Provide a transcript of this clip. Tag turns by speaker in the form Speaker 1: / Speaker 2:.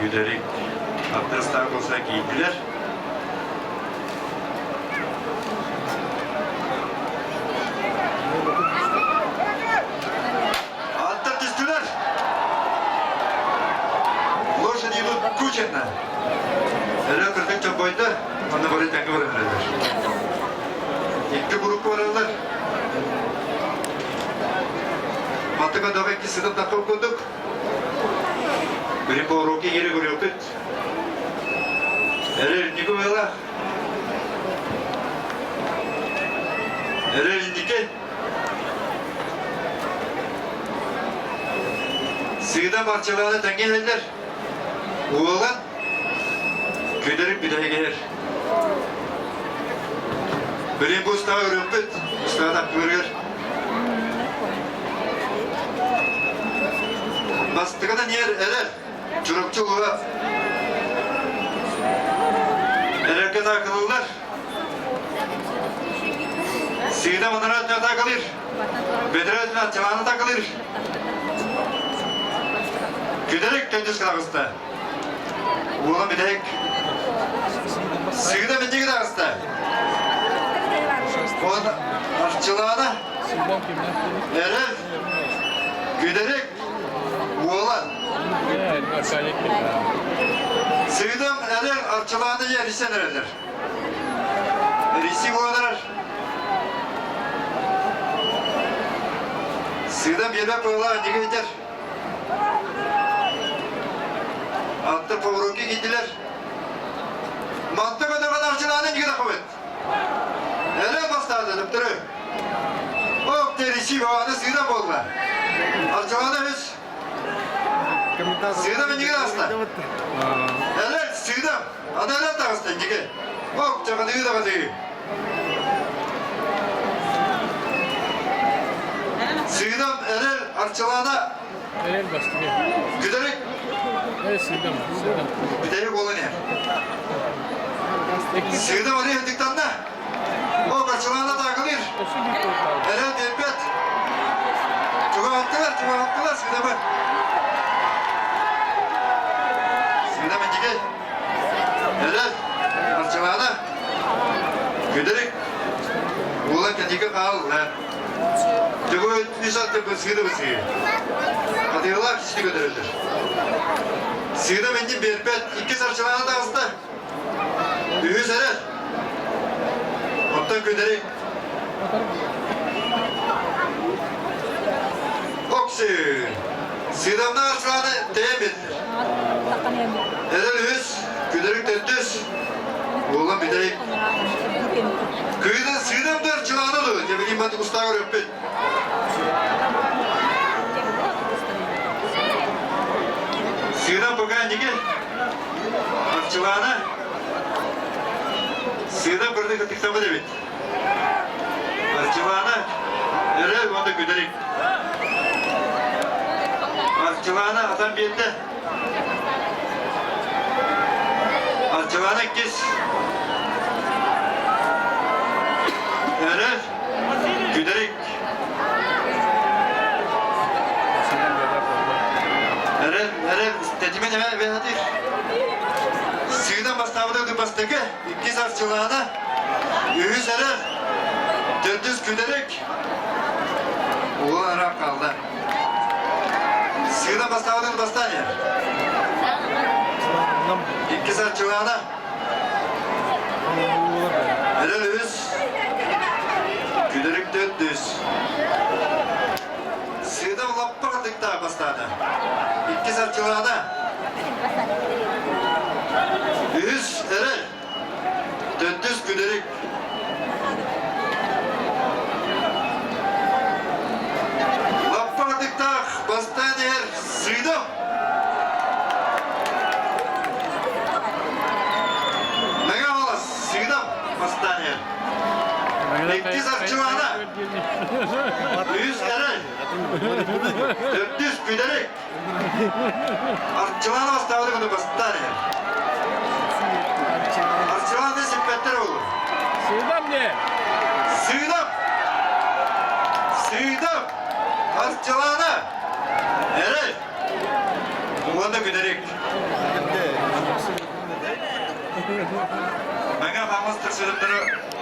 Speaker 1: Güderik. Abdestten olsa giydiler. Altta düştüler. Лошади идут кучерно. Öyle kırdık çok boyunda. Ondan böyle takı varırlar. İlk grup varırlar. Matıka da belki sıdım takıp kurduk. Biri bu roki geri görüyor tut. Öyle indiki böyle. Öyle indiki. Sığda parçalarını dengelediler. Oğlan güderip bir daha gelir. Benim bu ustağa örüptü. Ustağa da görüyor. Bastıkada niye erer? Çurukçu oğa. Ererken akıllılar. Sığda manıratına takılır. Bediratına çalağına takılır. Güderek döndüz kağızda. Oğlan bir dek. Sığda binecek kağızda. Oğlan artçılığına. Erer. Güderek. Oğlan. Sığdam erer artçılığına yer isen ererler. Risi oğlanlar. Sığdam yemek oğlan ne gider. Attır povruki gittiler. Mantık ödeme arçılığına ne gider kuvvet. Hele bastı dönüptürü. Ok derisi oğlanı sığdam olma. Arçılığına hüs. Sığdam ne gider hasta. Hele sığdam. Adalet de hasta ne gider. Ok çakadı gider hasta. Sığdam erer arçılığına.
Speaker 2: Erel bastı.
Speaker 1: Güderek.
Speaker 2: Evet, sığdam.
Speaker 1: Güderek olan yer. Sığdam araya hıdıktan da. O kaçılığına takılır. Erel delpet. Çok attılar Sığdam'ı. Sığdam önceki. Erel kaçılığına. Güderek. Oğlan kendine kalırlar. Çok ötmüşler de Sığdam'ı sığır. Adıyorlar kişini götürülür. Sığdam önce berpet. İki sarçılığına da hasta. Ühü serer. Ondan göderek. Oksi. Sığdamdan arçılığına deyem edilir. Erel ühüz. Göderek döndüz. Oğlan bir deyim. Köyde sığdam da arçılığına olur. Ne bileyim ben de ustağa görüyorum ben. Sığdam bakayım ne gel. Arçılığına. Sığdam kırdık atıktamı demek. Arçılığına. Erel onda güderik. Arçılığına adam geldi. Arçılığına kes. Erel. Güderik. Erel istediğime ne ve hadi. Sığdam bastavada bastaki. İki sarçılığına. Yüz erel. Döndüz güderek. Oğlan rak kaldı. Sığdam bastavada bastan yer. İki sarçılığına. Erel yüz. Güderek döndüz. Sığdam lappardık daha bastada. İki sarçılığına. Yüz erel. Döndüz güderek. Lappardık daha bastan yer. Sığdam. Ne kadar sığdam bastan yer. İki sarçılığına. Yüz erel. Döndüz güderek. Arçılığına bastavadık onu bastan yer. Arçılığına ne sippetler olur.
Speaker 2: Sığdam ne?
Speaker 1: Sığdam. Sığdam. Arçılığına. Erel. Tuğan da güderik. Bana famous tırsızımları